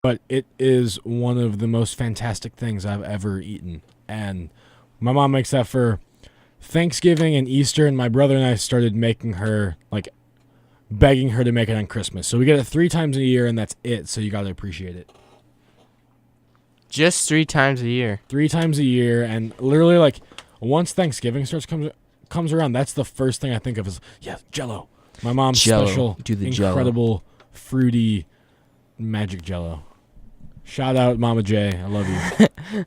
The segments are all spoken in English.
but it is one of the most fantastic things I've ever eaten. And my mom makes that for Thanksgiving and Easter, and my brother and I started making her, like, begging her to make it on Christmas. So we get it 3 times a year, and that's it, so you got to appreciate it. Just 3 times a year. 3 times a year, and literally, like, once Thanksgiving comes around, that's the first thing I think of is, yeah, Jell-O. My mom's Jell-O. special, Do the incredible, fruity, magic Jell-O. Shout out Mama J. I love you.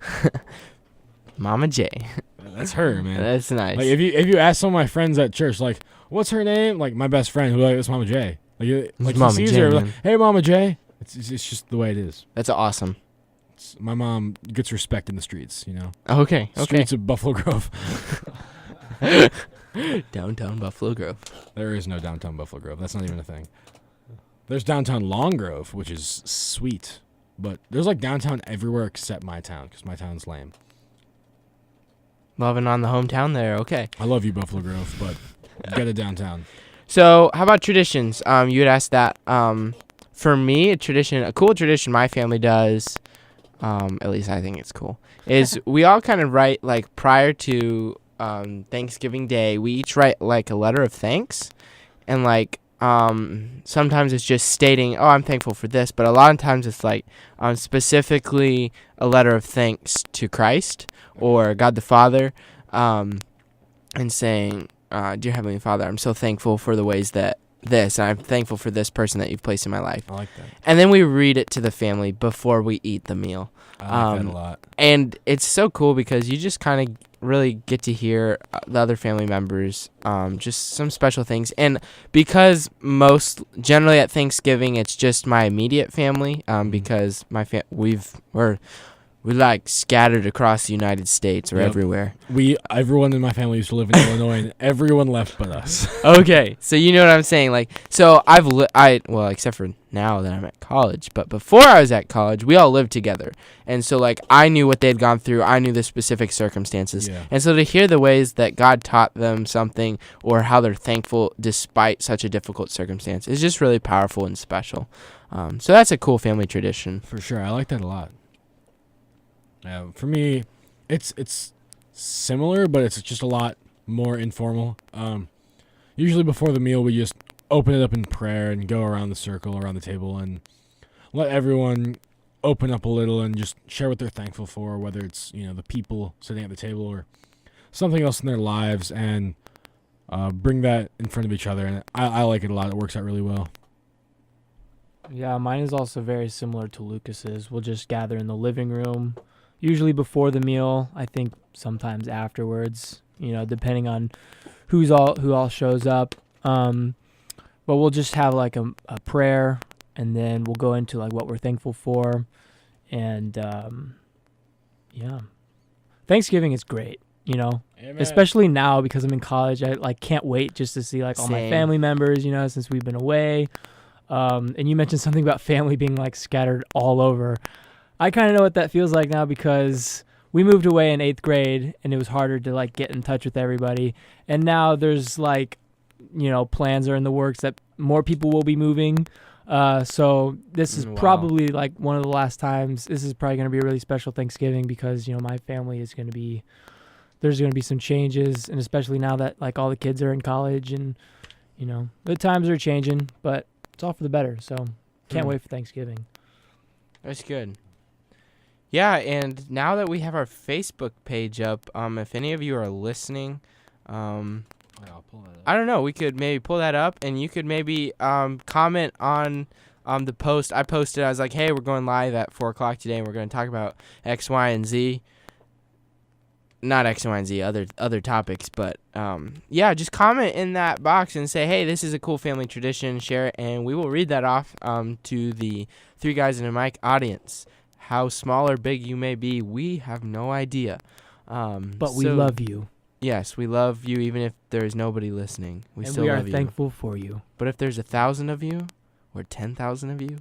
Mama J. That's her, man. That's nice. Like, if you ask some of my friends at church, like, what's her name? Like, my best friend, who like, it's Mama J. Like Mama he sees J, her, man. like, hey, Mama J. It's just the way it is. That's awesome. My mom gets respect in the streets, you know. Okay. Streets of Buffalo Grove. Downtown Buffalo Grove. There is no downtown Buffalo Grove. That's not even a thing. There's downtown Long Grove, which is sweet. But there's, like, downtown everywhere except my town, because my town's lame. Loving on the hometown there. Okay. I love you, Buffalo Grove, but get a downtown. So, how about traditions? You had asked that. For me, a cool tradition my family does, at least I think it's cool, is we all kind of write, like, prior to Thanksgiving Day, we each write, like, a letter of thanks. And, like, sometimes it's just stating, oh, I'm thankful for this. But a lot of times it's, like, specifically a letter of thanks to Christ or God the Father, and saying, Dear Heavenly Father, I'm so thankful for the ways that and I'm thankful for this person that you've placed in my life. I like that. And then we read it to the family before we eat the meal. I like that a lot. And it's so cool because you just kind of really get to hear the other family members, just some special things. And because generally at Thanksgiving, it's just my immediate family, because we're like scattered across the United States or everywhere. Everyone in my family used to live in Illinois, and everyone left but us. Okay, so you know what I'm saying. Like, so well, except for now that I'm at college, but before I was at college, we all lived together, and so like I knew what they'd gone through. I knew the specific circumstances, and so to hear the ways that God taught them something or how they're thankful despite such a difficult circumstance is just really powerful and special. So that's a cool family tradition. For sure, I like that a lot. For me, it's similar, but it's just a lot more informal. Usually before the meal, we just open it up in prayer and go around the circle, around the table, and let everyone open up a little and just share what they're thankful for, whether it's, the people sitting at the table or something else in their lives, and bring that in front of each other. And I like it a lot. It works out really well. Yeah, mine is also very similar to Lucas's. We'll just gather in the living room, usually before the meal. I think sometimes afterwards, depending on who all shows up. But we'll just have like a prayer, and then we'll go into like what we're thankful for. And Thanksgiving is great, Amen. especially now because I'm in college. I like can't wait just to see like all my family members, since we've been away. And you mentioned something about family being like scattered all over. I kind of know what that feels like now because we moved away in 8th grade and it was harder to like get in touch with everybody. And now there's like, plans are in the works that more people will be moving. So this is probably like one of the last times. This is probably going to be a really special Thanksgiving because, my family is going to be, there's going to be some changes. And especially now that like all the kids are in college and, the times are changing, but it's all for the better. So can't wait for Thanksgiving. That's good. Yeah, and now that we have our Facebook page up, if any of you are listening, I'll pull that up. I don't know, we could maybe pull that up, and you could maybe comment on the post. I posted, I was like, hey, we're going live at 4 o'clock today, and we're going to talk about X, Y, and Z. Not X, Y, and Z, other topics, but just comment in that box and say, hey, this is a cool family tradition, share it, and we will read that off to the 3 Guys and a Mic audience. How small or big you may be, we have no idea. But we love you. Yes, we love you even if there is nobody listening. We and still we love are you. thankful for you. But if there's 1,000 of you or 10,000 of you,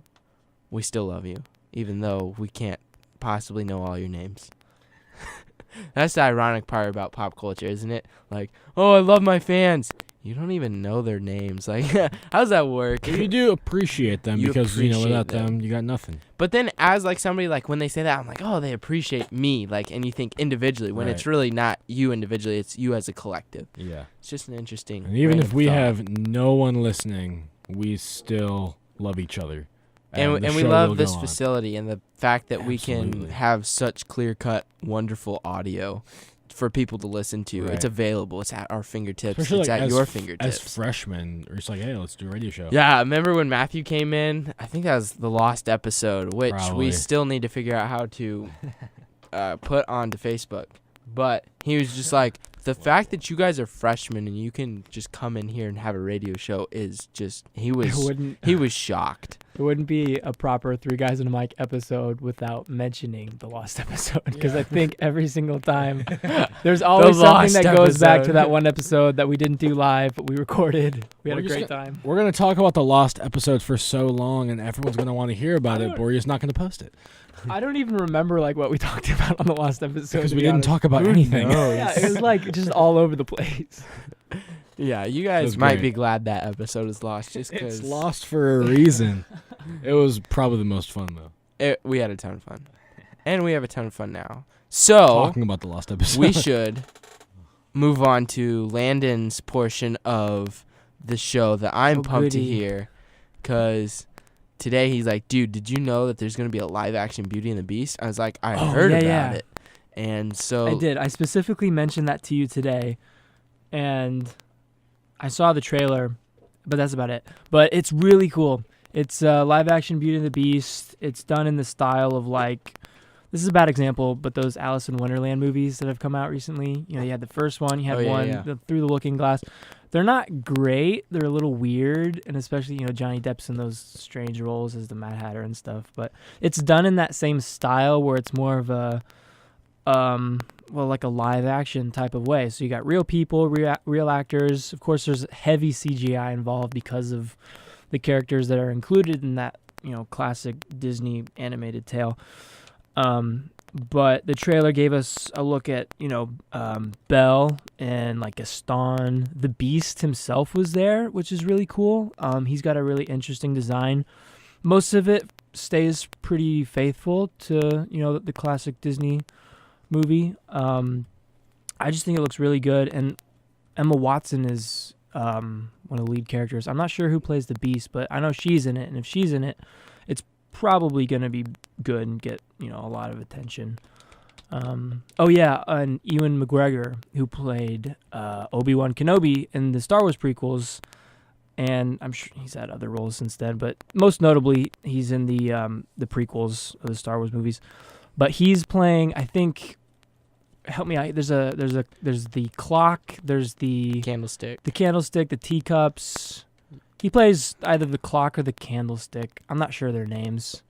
we still love you, even though we can't possibly know all your names. That's the ironic part about pop culture, isn't it? Like, oh, I love my fans. You don't even know their names. Like, how's that work? You do appreciate them You because, appreciate without them. them, you got nothing. But then as, like, somebody, like, when they say that, I'm like, oh, they appreciate me. Like, and you think individually when it's Right. really not you individually. It's you as a collective. Yeah. It's just an interesting. And even if random we thought. have no one listening, we still love each other. And the we show love will this go on. facility and the fact that we can Absolutely. have such clear-cut, wonderful audio for people to listen to. Right. It's available. It's at our fingertips. Especially It's like at as your As fingertips. freshmen, or it's like, hey, let's do a radio show. Yeah, remember when Matthew came in? I think that was the lost episode, which Probably. we still need to figure out how to put onto Facebook. But he was just like, the fact that you guys are freshmen and you can just come in here and have a radio show is just, he was shocked. It wouldn't be a proper Three Guys and a Mic episode without mentioning the lost episode, because I think every single time there's always something lost that goes back to episode. that one episode that we didn't do live, but we recorded. We had We're a just great time. We're going to talk about the lost episodes for so long, and everyone's going to want to hear about I it, don't- but we're just not going to post it. I don't even remember like what we talked about on the lost episode. Because to we be didn't honest. talk about anything. Yeah, it was like just all over the place. Yeah, you It guys was might great. be glad that episode is lost just because It's lost for a reason. It was probably the most fun, though. we had a ton of fun. And we have a ton of fun now. So, Talking about the lost episode. we should move on to Landon's portion of the show that I'm Oh, pumped to goody. hear. Because today he's like, dude, did you know that there's going to be a live-action Beauty and the Beast? I was like, I Oh, heard yeah, about yeah. it. And so... I did. I specifically mentioned that to you today, and I saw the trailer, but that's about it. But it's really cool. It's live action Beauty and the Beast. It's done in the style of like, this is a bad example, but those Alice in Wonderland movies that have come out recently. You know, you had the first one, you had Oh, yeah, one yeah. Through the Looking Glass. They're not great. They're a little weird, and especially, you know, Johnny Depp's in those strange roles as the Mad Hatter and stuff. But it's done in that same style where it's more of a, well, like a live action type of way. So you got real people, real actors. Of course, there's heavy CGI involved because of the characters that are included in that, you know, classic Disney animated tale. But the trailer gave us a look at, you know, Belle and like Gaston. The Beast himself was there, which is really cool. He's got a really interesting design. Most of it stays pretty faithful to, you know, the classic Disney movie. I just think it looks really good. And Emma Watson is one of the lead characters. I'm not sure who plays the Beast, but I know she's in it. And if she's in it, it's probably going to be good and get, you know, a lot of attention. Oh yeah, and Ewan McGregor, who played Obi-Wan Kenobi in the Star Wars prequels, and I'm sure he's had other roles since then, but most notably he's in the prequels of the Star Wars movies. But he's playing, I think, help me out. There's the clock, there's the Candlestick. candlestick, the teacups. He plays either the clock or the candlestick. I'm not sure their names.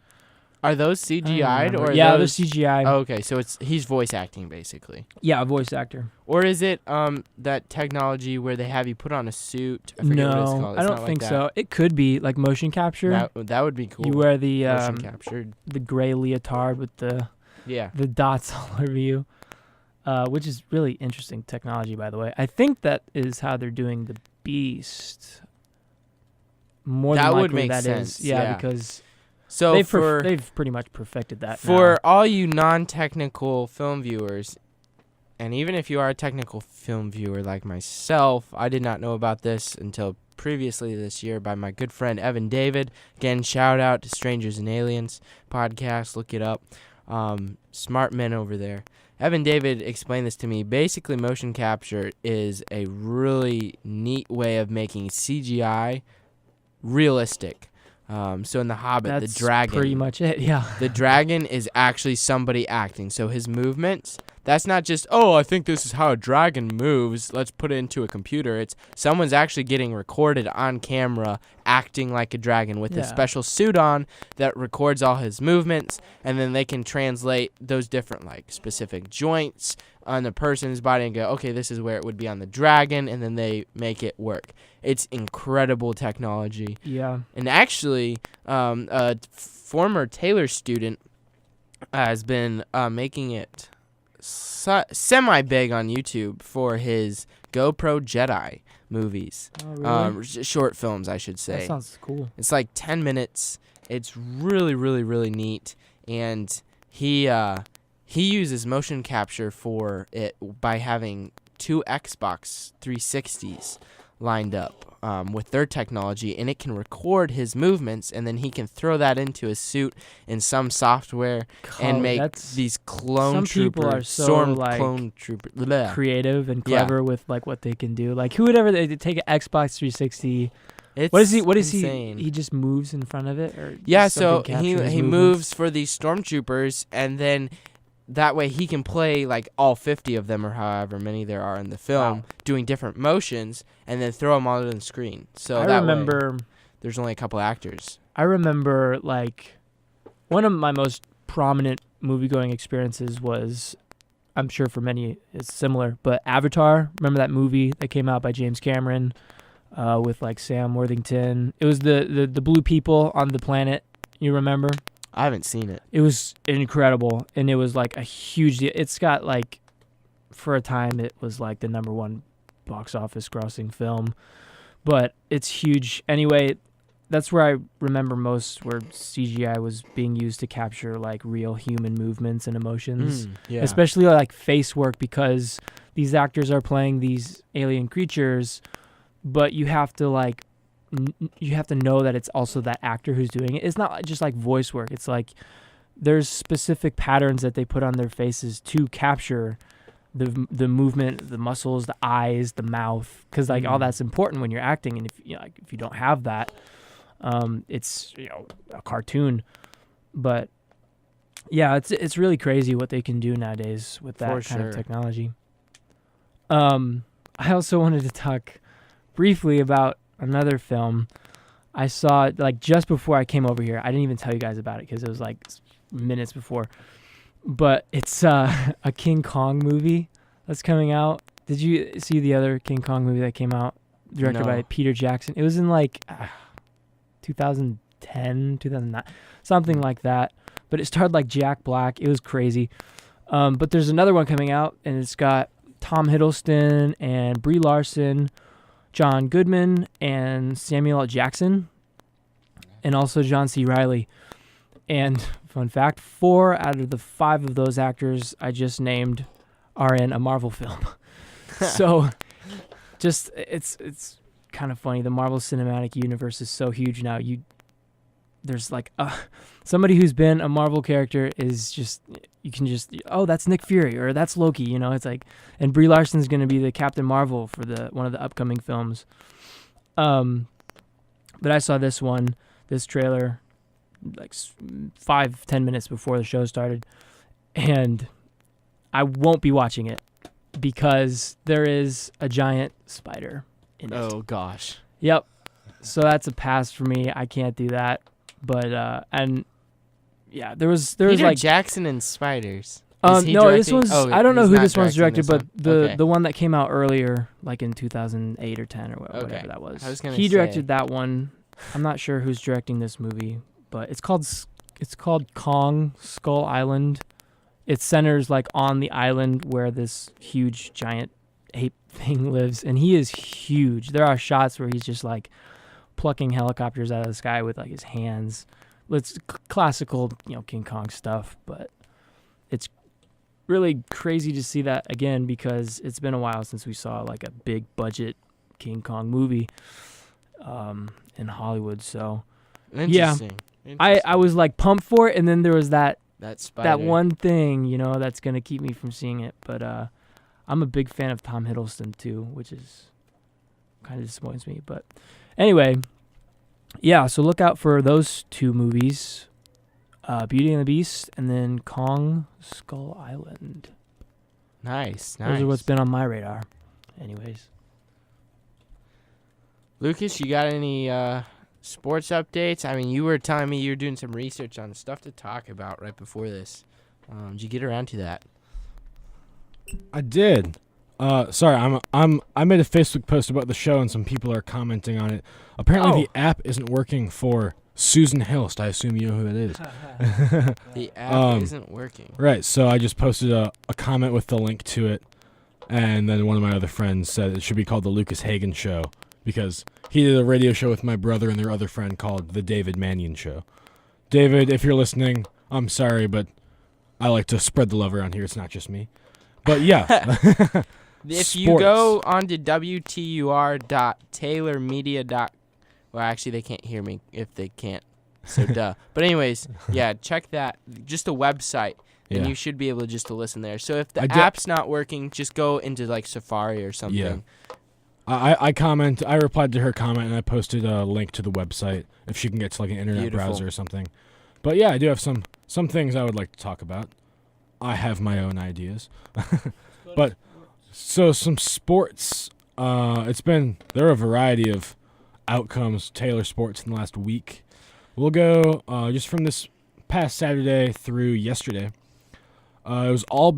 Are those I don't CGI'd remember. or yeah, those... they're CGI. Oh, okay, so he's voice acting basically. Yeah, a voice actor. Or is it that technology where they have you put on a suit? I forget what it's No, called. I It's don't not think like so. It could be like motion capture. That would be cool. You wear the motion captured. the gray leotard with the Yeah. dots all over you, which is really interesting technology, by the way. I think that is how they're doing the Beast. More That than would likely make that sense, is, yeah, yeah. because So they've pretty much perfected that. for now. all you non-technical film viewers, and even if you are a technical film viewer like myself, I did not know about this until previously this year by my good friend Evan David. Again, shout out to Strangers and Aliens podcast. Look it up. Smart men over there. Evan David explained this to me. Basically, motion capture is a really neat way of making CGI realistic. So in The Hobbit, That's the dragon, pretty much it. Yeah. the dragon is actually somebody acting. So his movements, that's not just, oh, I think this is how a dragon moves, let's put it into a computer. It's someone's actually getting recorded on camera acting like a dragon with a Yeah. special suit on that records all his movements, and then they can translate those different like specific joints on the person's body and go, okay, this is where it would be on the dragon, and then they make it work. It's incredible technology. Yeah. And actually, a former Taylor student has been making it semi-big on YouTube for his GoPro Jedi movies. Oh, really? Short films, I should say. That sounds cool. It's like 10 minutes. It's really, really, really neat. And he uses motion capture for it by having 2 Xbox 360s lined up with their technology, and it can record his movements, and then he can throw that into his suit in some software and make these clone people troopers, are so, storm like, clone troopers. Bleh. Creative and Yeah. clever with like what they can do. Like who would ever they take an Xbox 360? It's What is insane. he just moves in front of it, or Yeah, does so something capture his he movements? moves for these stormtroopers, and then that way he can play like all 50 of them or however many there are in the film, Wow. doing different motions, and then throw them on the screen. So I that remember. way, there's only a couple actors. I remember like one of my most prominent movie-going experiences was, I'm sure for many it's similar, but Avatar. Remember that movie that came out by James Cameron with like Sam Worthington? It was the blue people on the planet. You remember? I haven't seen it. It was incredible, and it was like a huge deal. It's got like, for a time, it was like the #1 box office grossing film, but it's huge. Anyway, that's where I remember most where CGI was being used to capture like real human movements and emotions, Yeah. especially like face work, because these actors are playing these alien creatures, but you have to like you have to know that it's also that actor who's doing it. It's not just like voice work. It's like there's specific patterns that they put on their faces to capture the movement, the muscles, the eyes, the mouth, because like all that's important when you're acting. And if you don't have that, it's a cartoon. But yeah, it's really crazy what they can do nowadays with that kind of technology. I also wanted to talk briefly about another film I saw like just before I came over here. I didn't even tell you guys about it because it was like minutes before. But it's a King Kong movie that's coming out. Did you see the other King Kong movie that came out, directed by Peter Jackson? It was in like 2010, 2009, something like that. But it starred like Jack Black. It was crazy. But there's another one coming out, and it's got Tom Hiddleston and Brie Larson, John Goodman, and Samuel L. Jackson, and also John C. Reilly. And fun fact, 4 out of the 5 of those actors I just named are in a Marvel film. So just it's kind of funny. The Marvel Cinematic Universe is so huge now. There's like somebody who's been a Marvel character is just, you can just, oh, that's Nick Fury or that's Loki, it's like, and Brie Larson's going to be the Captain Marvel for one of the upcoming films. But I saw this trailer like 5-10 minutes before the show started, and I won't be watching it because there is a giant spider in it. Oh gosh. Yep. So that's a pass for me. I can't do that. But and yeah, there was Peter like Jackson and spiders. no, directing? this one's I don't know who this one's directing directed, this but one? the one that came out earlier, like in 2008 or 10 or whatever that was. I was gonna He say. directed that one. I'm not sure who's directing this movie, but it's called Kong Skull Island. It centers like on the island where this huge giant ape thing lives, and he is huge. There are shots where he's just like plucking helicopters out of the sky with like his hands. It's classical, King Kong stuff, but it's really crazy to see that again because it's been a while since we saw like a big budget King Kong movie in Hollywood. So Interesting. I was like pumped for it, and then there was that spider. one thing, that's gonna keep me from seeing it. But I'm a big fan of Tom Hiddleston too, which is kind of disappoints me. But anyway, yeah. So look out for those 2 movies, Beauty and the Beast, and then Kong Skull Island. Nice. Those are what's been on my radar. Anyways, Lucas, you got any sports updates? I mean, you were telling me you were doing some research on stuff to talk about right before this. Did you get around to that? I did. Sorry, I made a Facebook post about the show and some people are commenting on it. Apparently the app isn't working for Susan Hilst. I assume you know who it is. The app isn't working. Right, so I just posted a comment with the link to it. And then one of my other friends said it should be called the Lucas Hagen Show because he did a radio show with my brother and their other friend called the David Mannion Show. David, if you're listening, I'm sorry, but I like to spread the love around here. It's not just me. But yeah. If you go onto wtur.taylormedia. Well, actually, they can't hear me if they can't. So, duh. But anyways, yeah, check that. Just the website. And you should be able just to listen there. So if the app's not working, just go into like Safari or something. Yeah. I replied to her comment and I posted a link to the website if she can get to like an internet browser or something. But yeah, I do have some things I would like to talk about. I have my own ideas. But so some sports, there are a variety of outcomes Taylor sports in the last week. We'll go just from this past Saturday through yesterday. It was all not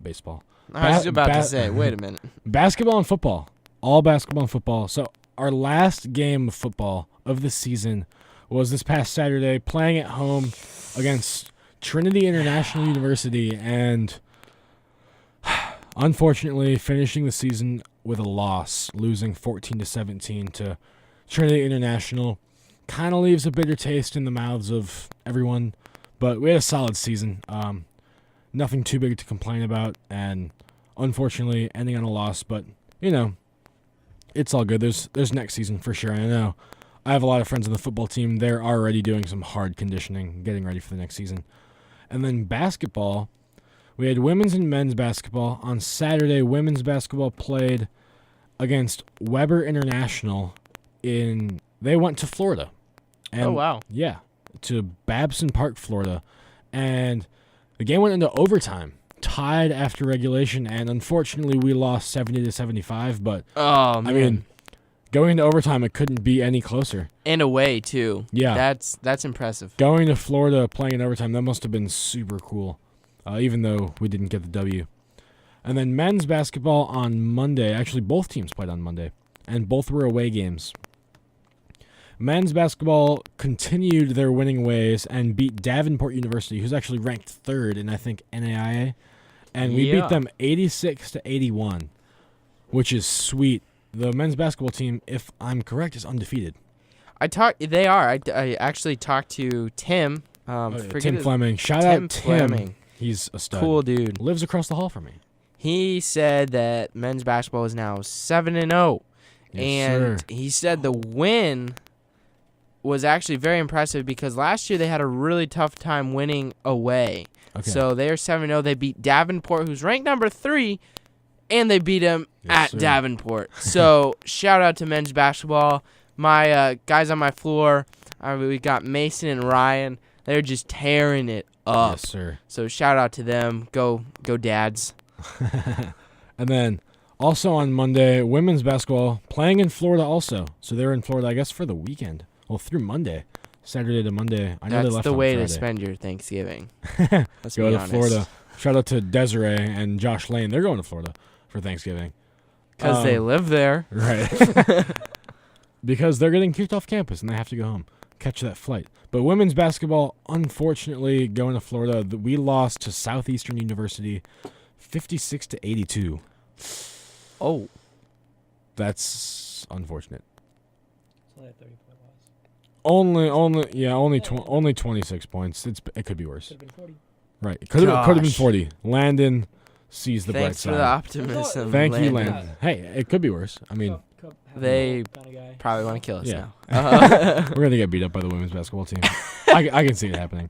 baseball. I was about to say, wait a minute. Basketball and football. All basketball and football. So our last game of football of the season was this past Saturday, playing at home against Trinity International University, and unfortunately finishing the season with a loss, losing 14-17 to Trinity International. Kind of leaves a bitter taste in the mouths of everyone. But we had a solid season. Nothing too big to complain about, and unfortunately ending on a loss. But it's all good. There's next season for sure. I know I have a lot of friends on the football team. They're already doing some hard conditioning, getting ready for the next season. And then basketball, we had women's and men's basketball. On Saturday, women's basketball played against Weber International. They went to Florida. And, oh wow! Yeah. To Babson Park, Florida, and the game went into overtime, tied after regulation, and unfortunately we lost 70-75. But I mean, going into overtime, it couldn't be any closer. And away too. Yeah, that's impressive. Going to Florida, playing in overtime, that must have been super cool. Even though we didn't get the W. And then men's basketball on Monday. Actually, both teams played on Monday, and both were away games. Men's basketball continued their winning ways and beat Davenport University, who's actually ranked third in, I think, NAIA. And we beat them 86-81, which is sweet. The men's basketball team, if I'm correct, is undefeated. They are. I actually talked to Tim. Tim Fleming. Shout out Tim. Fleming. He's a stud. Cool dude. Lives across the hall from me. He said that men's basketball is now 7-0. Yes, and sir. he said the win was actually very impressive because last year they had a really tough time winning away. Okay. So they're 7-0. They beat Davenport, who's ranked number 3, and they beat him at Davenport. So shout out to men's basketball. My guys on my floor, we got Mason and Ryan. They're just tearing it up. Yes, sir. So shout out to them. Go Dads. And then also on Monday, women's basketball playing in Florida also. So they're in Florida, I guess, for the weekend. Well, through Monday, Saturday to Monday. I know they left That's the on way Friday. to spend your Thanksgiving. Let's Go be to honest. Florida. Shout out to Desiree and Josh Lane. They're going to Florida for Thanksgiving. Because they live there. Right. Because they're getting kicked off campus and they have to go home, catch that flight. But women's basketball, unfortunately, going to Florida, we lost to Southeastern University 56-82. Oh. That's unfortunate. It's only a 30-point loss. Only 26 points. It could be worse. Could have been 40. Right. It could have been Gosh. 40. Landon sees the bright Thanks for side. the optimism. Thank you, Landon. Landon. Hey, it could be worse. I mean, They kind of guy. probably want to kill us Yeah. now. we're gonna get beat up by the women's basketball team. I can see it happening.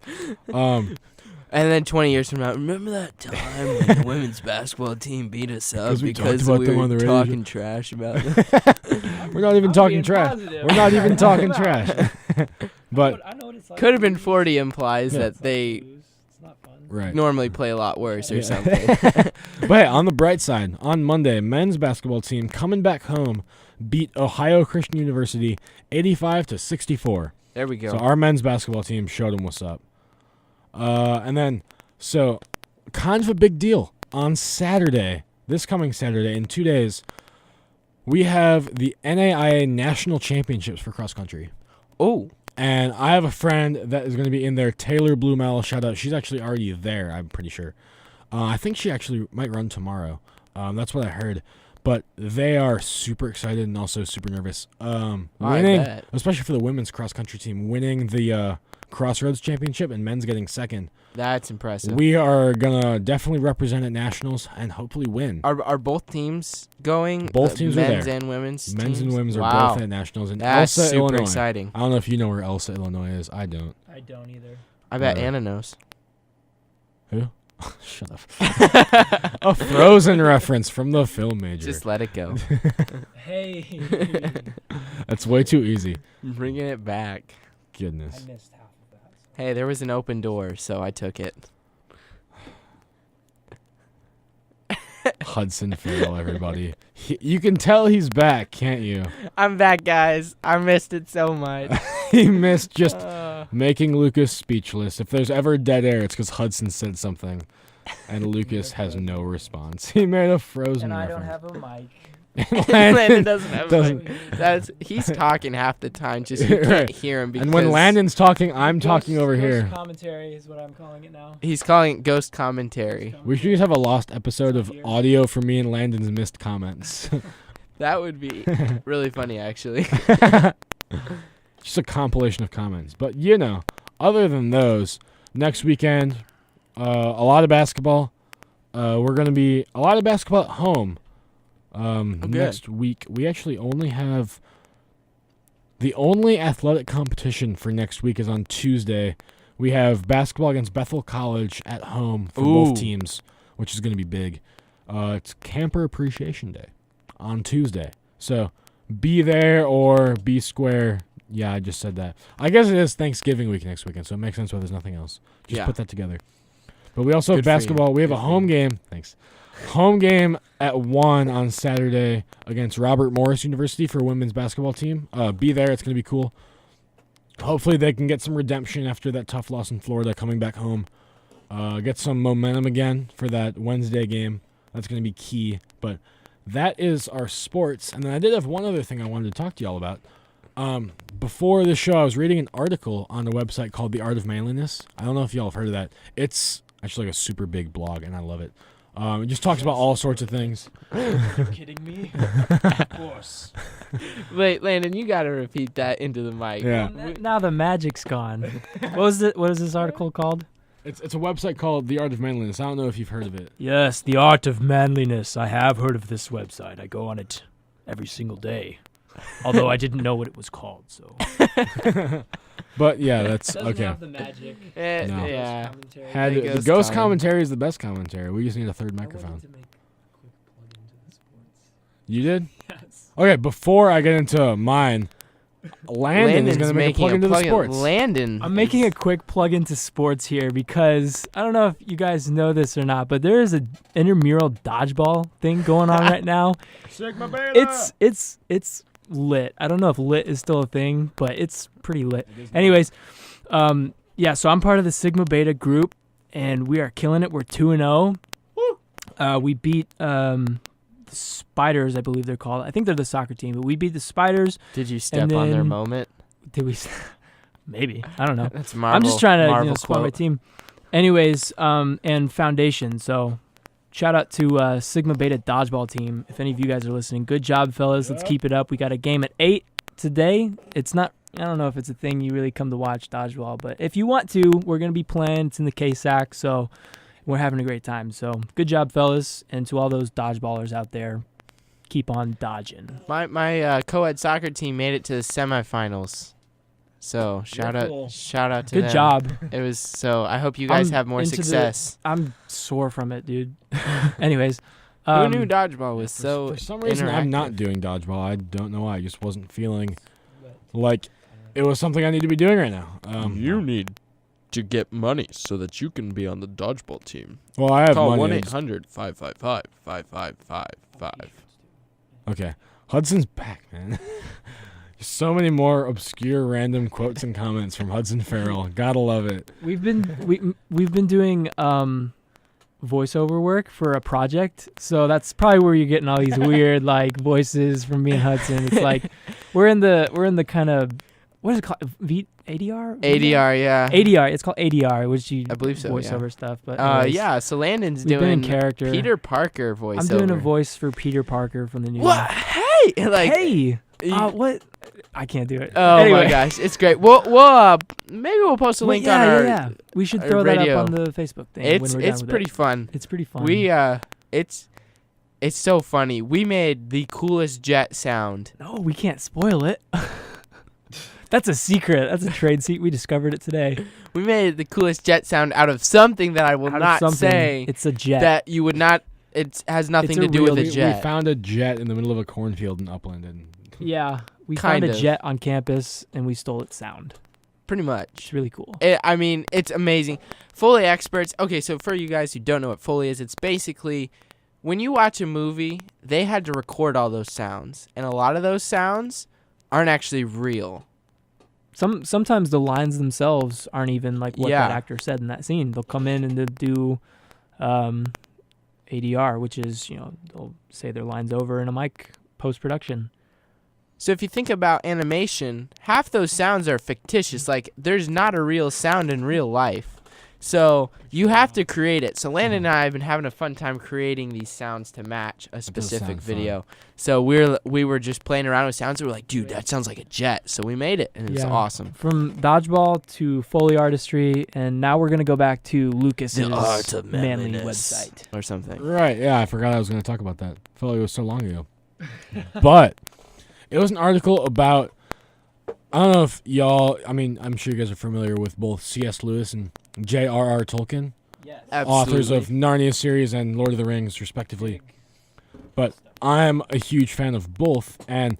And then 20 years from now, remember that time when the women's basketball team beat us up Because we talked because about we them on were the radio. talking trash about them? We're not even talking being trash. positive. We're not even talking trash. But I know what it's like. Could have been 40 implies Yeah. that they It's not fun. right. normally play a lot worse or Yeah. something. But hey, on the bright side, on Monday, men's basketball team coming back home beat Ohio Christian University 85-64. There we go. So our men's basketball team showed them what's up. And then, so kind of a big deal on Saturday, this coming Saturday, in 2 days, we have the NAIA National Championships for cross country. Oh, And I have a friend that is going to be in there, Taylor Blumel, shout out. She's actually already there, I'm pretty sure. I think she actually might run tomorrow. That's what I heard. But they are super excited and also super nervous. Winning, bet. especially for the women's cross country team, winning the Crossroads Championship and men's getting second. That's impressive. We are gonna definitely represent at nationals and hopefully win. Are both teams going? Both teams are men's there. and women's. Men's teams? and women's are Wow. both at nationals in That's Elsa, super Illinois. exciting. I don't know if you know where Elsa, Illinois is. I don't. I don't either. I bet Alright. Anna knows. Who? Shut up. A Frozen reference from the film major. Just let it go. Hey. That's way too easy. Bringing it back. Goodness. missed half of that. Hey, there was an open door, so I took it. Hudson Farrell, everybody. You can tell he's back, can't you? I'm back, guys. I missed it so much. He missed just making Lucas speechless. If there's ever dead air, it's because Hudson said something, and Lucas has no response. He made a Frozen And I don't reference. have a mic. Landon doesn't have doesn't- he's talking half the time, just you can't Right. hear him because And when Landon's talking, I'm talking over Ghost here. commentary is what I'm calling it now. he's calling it ghost commentary. We should just have a lost episode of audio for me and Landon's missed comments. That would be really funny, actually. Just a compilation of comments. But, other than those, next weekend, a lot of basketball. We're going to be a lot of basketball at home. Next week, we actually only have the only athletic competition for next week is on Tuesday. We have basketball against Bethel College at home for both teams, which is going to be big. It's Camper Appreciation Day on Tuesday. So be there or be square. Yeah, I just said that. I guess it is Thanksgiving week next weekend, so it makes sense why there's nothing else. Just put that together. But we also have Good for you. basketball. We have Good a for home you. game. Thanks. Home game at 1 on Saturday against Robert Morris University for women's basketball team. Be there. It's going to be cool. Hopefully they can get some redemption after that tough loss in Florida coming back home. Get some momentum again for that Wednesday game. That's going to be key. But that is our sports. And then I did have one other thing I wanted to talk to y'all about. Before the show, I was reading an article on a website called The Art of Manliness. I don't know if y'all have heard of that. It's actually like a super big blog, and I love it. It just talks about all sorts of things. Are you kidding me? Of course. Wait, Landon, you got to repeat that into the mic. Yeah. Now the magic's gone. What is this article called? It's a website called The Art of Manliness. I don't know if you've heard of it. Yes, The Art of Manliness. I have heard of this website. I go on it every single day. Although I didn't know what it was called, so. But yeah, that's Doesn't okay. have the magic. No. Yeah. Had The the ghost ghost comment. commentary is the best commentary. We just need a third microphone. You did? Yes. Okay, before I get into mine, Landon is going to make a plug into the sports. Landon. I'm making a quick plug into sports here because I don't know if you guys know this or not, but there is a intramural dodgeball thing going on right now. Sigma Beta! It's lit. I don't know if lit is still a thing, but it's pretty lit. Anyways, yeah, so I'm part of the Sigma Beta group, and we are killing it. We're 2-0. We beat the Spiders, I believe they're called. I think they're the soccer team, but we beat the Spiders. Did you step on their then- moment? Did we? Maybe. I don't know. That's Marvel. I'm just trying to Marvel support my quote. team. Anyways, and Foundation. So shout out to Sigma Beta Dodgeball team. If any of you guys are listening, good job, fellas. Let's keep it up. We got a game at 8 today. It's not, I don't know if it's a thing you really come to watch dodgeball, but if you want to, we're going to be playing. It's in the KSAC, so we're having a great time. So good job, fellas. And to all those dodgeballers out there, keep on dodging. My co-ed soccer team made it to the semifinals. So shout out to Good them. job. It was so. I hope you guys I'm have more into the- success. I'm sore from it, dude. Anyways. Who knew dodgeball was For- so For some reason, I'm not interactive? doing dodgeball. I don't know why. I just wasn't feeling like it was something I need to be doing right now. need to get money so that you can be on the dodgeball team. Well, I have Call money. I just- 1-800-555-5555. Okay. Hudson's back, man. So many more obscure random quotes and comments from Hudson Farrell. Gotta love it. We've been doing voiceover work for a project, so that's probably where you're getting all these weird like voices from me and Hudson. It's like we're in the kind of what is it called? ADR? ADR, yeah. ADR. It's called ADR, which you I believe so, voiceover stuff. But anyways, yeah. So Landon's we've been in doing character. Peter Parker voiceover. I'm doing a voice for Peter Parker from the new. What? Hey, like. Hey. What? I can't do it. Oh anyway. my gosh, it's great. We'll maybe we'll post a link on our. Yeah. We should our throw that radio. up on the Facebook thing. It's when we're done it's with pretty it. fun. It's pretty fun. It's so funny. We made the coolest jet sound. No, we can't spoil it. That's a secret. That's a trade secret. We discovered it today. We made the coolest jet sound out of something that I will not say. It's a jet. That you would not. It has nothing to do with a jet. We found a jet in the middle of a cornfield in Upland, and yeah, we Kind found a of. jet on campus and we stole its sound. Pretty much. It's really cool. I mean, it's amazing. Foley experts. Okay, so for you guys who don't know what Foley is, it's basically when you watch a movie, they had to record all those sounds, and a lot of those sounds aren't actually real. Sometimes the lines themselves aren't even like what Yeah. that actor said in that scene. They'll come in and they'll do ADR, which is, they'll say their lines over in a mic post-production. So if you think about animation, half those sounds are fictitious. Like, there's not a real sound in real life. So you have to create it. So Landon and I have been having a fun time creating these sounds to match a specific sound fun. video. So we were just playing around with sounds. And we're like, dude, that sounds like a jet. So we made it, and it was awesome. From dodgeball to Foley artistry, and now we're going to go back to Lucas's The art of manly manliness. website. Or something. right, yeah, I forgot I was going to talk about that. Felt like it was so long ago, but it was an article about. I don't know if y'all. I mean, I'm sure you guys are familiar with both C.S. Lewis and J.R.R. Tolkien, Yes. authors Absolutely. of Narnia series and Lord of the Rings, respectively. But I'm a huge fan of both, and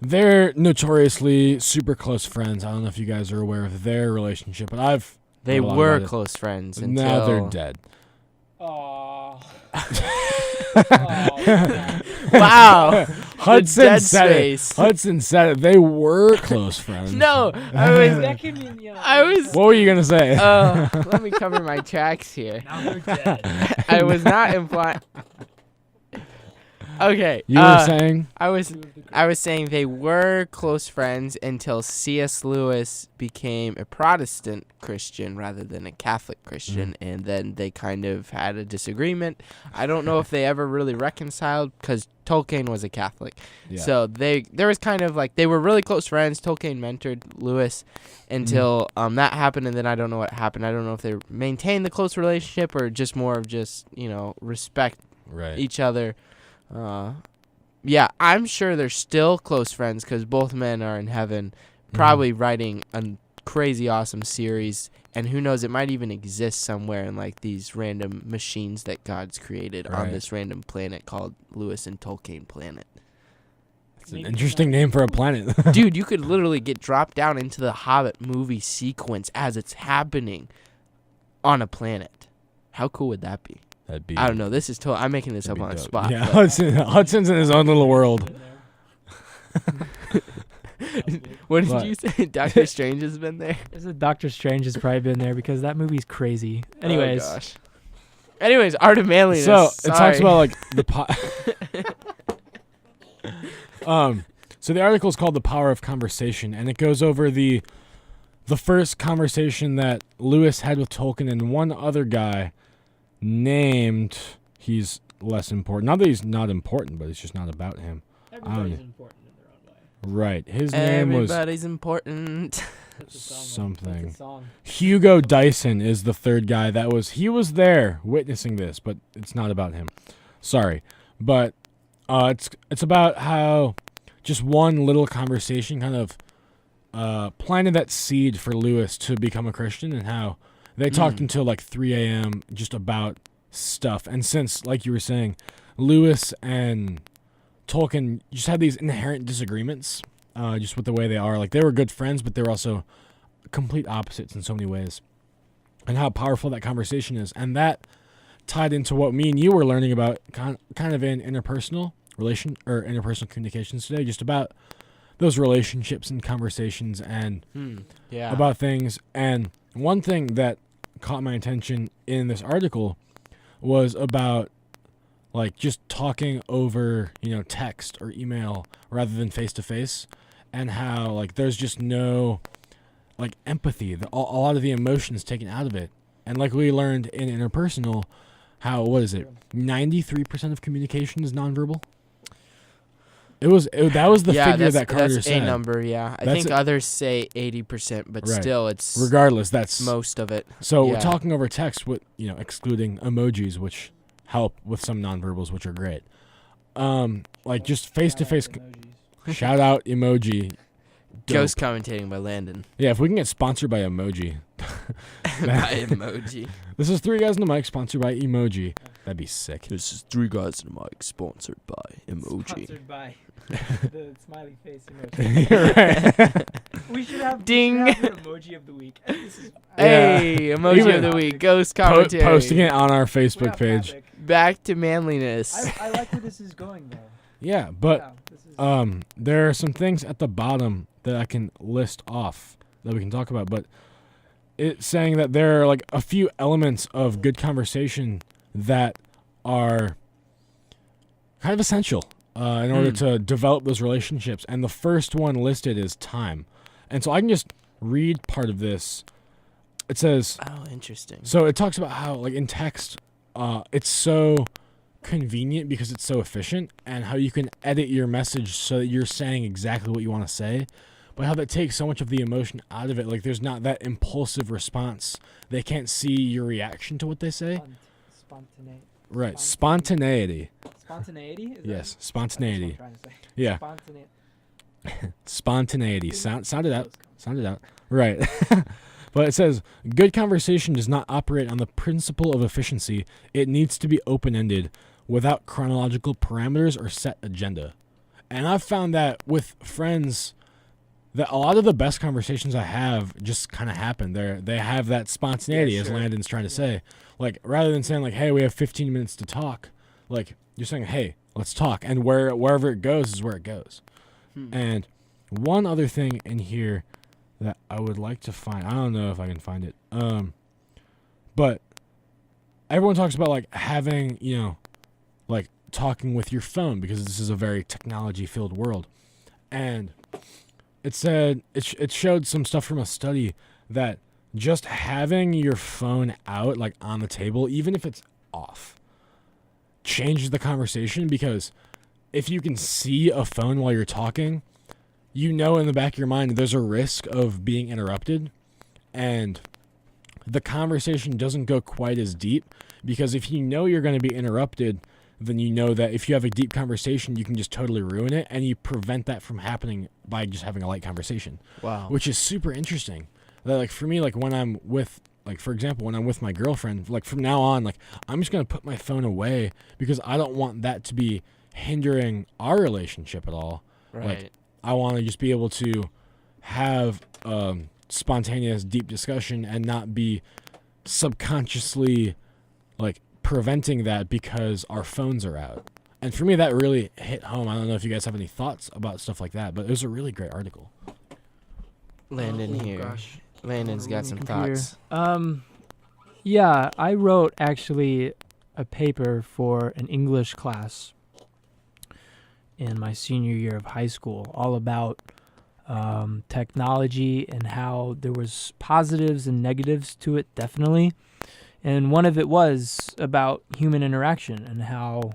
they're notoriously super close friends. I don't know if you guys are aware of their relationship, but They heard a lot were about it. close friends until Now they're dead. Aww. Wow. Hudson dead said space. it. Hudson said it. They were close friends. No, I was. What were you gonna say? Let me cover my tracks here. Now they're dead. I was not implying. Okay. You were saying? I was saying they were close friends until C.S. Lewis became a Protestant Christian rather than a Catholic Christian, and then they kind of had a disagreement. I don't know if they ever really reconciled because Tolkien was a Catholic. Yeah. So there was kind of like they were really close friends. Tolkien mentored Lewis until that happened, and then I don't know what happened. I don't know if they maintained the close relationship or just more of just respect Right. each other. Yeah, I'm sure they're still close friends because both men are in heaven, probably writing a crazy awesome series, and who knows, it might even exist somewhere in like these random machines that God's created on Right. this random planet called Lewis and Tolkien Planet. It's an interesting name for a planet. Dude, you could literally get dropped down into the Hobbit movie sequence as it's happening on a planet. How cool would that be? That'd be. I don't know. This is I'm making this up that'd on be the dope. spot. Yeah, but- Hudson's in his own little world. What did What? you say? Doctor Strange has been there? Doctor Strange has probably been there because that movie's crazy. Anyways. Oh, gosh. Anyways, Art of Manliness. So it talks Sorry. about like the So the article is called "The Power of Conversation," and it goes over the first conversation that Lewis had with Tolkien and one other guy named. He's less important. Not that he's not important, but it's just not about him. Everybody's important in their own way. Right. His name was Everybody's important. something. Hugo Dyson is the third guy he was there witnessing this, but it's not about him. Sorry. But it's about how just one little conversation kind of planted that seed for Lewis to become a Christian, and how they talked until like 3 a.m. just about stuff. And since, like you were saying, Lewis and Tolkien just had these inherent disagreements just with the way they are. Like, they were good friends, but they were also complete opposites in so many ways. And how powerful that conversation is. And that tied into what me and you were learning about kind of in interpersonal communications today, just about those relationships and conversations and Yeah. about things. And one thing that caught my attention in this article was about like just talking over, text or email rather than face to face. and how like there's just no like empathy. A lot of the emotions taken out of it. And like we learned in interpersonal, how what is it? 93% of communication is nonverbal. That was the figure that Carter that's said. a number. Yeah, I That's think others say 80%, but Right. still, it's Regardless, that's most of it. So Yeah. we're talking over text with excluding emojis, which help with some nonverbals, which are great. Like just face to face. Shout out emoji. Dope. Ghost commentating by Landon. Yeah, if we can get sponsored by emoji. By emoji. This is 3 Guys in the Mic, sponsored by emoji. That'd be sick. This is 3 Guys in the Mic, sponsored by emoji. Sponsored by the smiley face emoji. You're right. We should have Ding. an emoji of the week. This is Hey, emoji Even- of the week. Ghost commentary. Posting it on our we're Facebook off page. topic. Back to manliness. I like where this is going though. Yeah, but Yeah, this is, there are some things at the bottom that I can list off that we can talk about, but it's saying that there are like a few elements of good conversation that are kind of essential in order to develop those relationships. And the first one listed is time. And so I can just read part of this. It says, Oh, interesting. so it talks about how like in text, it's so convenient because it's so efficient, and how you can edit your message so that you're saying exactly what you want to say, but how that takes so much of the emotion out of it. Like there's not that impulsive response. They can't see your reaction to what they say. Spontaneity. Right. Spontaneity. Spontaneity? Is that- Yes. that's Spontaneity. what I'm trying to say. Yeah. Spontaneity. Sound it out. Sound it out. Right. But it says, good conversation does not operate on the principle of efficiency. It needs to be open-ended, without chronological parameters or set agenda. And I've found that with friends, that a lot of the best conversations I have just kind of happen. They have that spontaneity, Yeah, as sure. Landon's trying to say. Like, rather than saying, like, hey, we have 15 minutes to talk, like, you're saying, hey, let's talk. And wherever it goes is where it goes. And one other thing in here that I would like to find, I don't know if I can find it, but everyone talks about, like, having, like, talking with your phone, because this is a very technology-filled world. And it said, it showed some stuff from a study that just having your phone out, like, on the table, even if it's off, changes the conversation, because if you can see a phone while you're talking, in the back of your mind there's a risk of being interrupted, and the conversation doesn't go quite as deep, because if you know you're going to be interrupted, then you know that if you have a deep conversation, you can just totally ruin it, and you prevent that from happening by just having a light conversation. Wow. Which is super interesting. That, like, for me, like, when I'm with, like, for example, when I'm with my girlfriend, like, from now on, like, I'm just going to put my phone away, because I don't want that to be hindering our relationship at all. Right. Like, I want to just be able to have spontaneous, deep discussion and not be subconsciously, like, preventing that because our phones are out. And for me, that really hit home. I don't know if you guys have any thoughts about stuff like that, but it was a really great article. Landon Oh, here. gosh. Landon's got some Computer. thoughts. Yeah, I wrote actually a paper for an English class in my senior year of high school, all about technology and how there was positives and negatives to it, definitely. And one of it was about human interaction and how,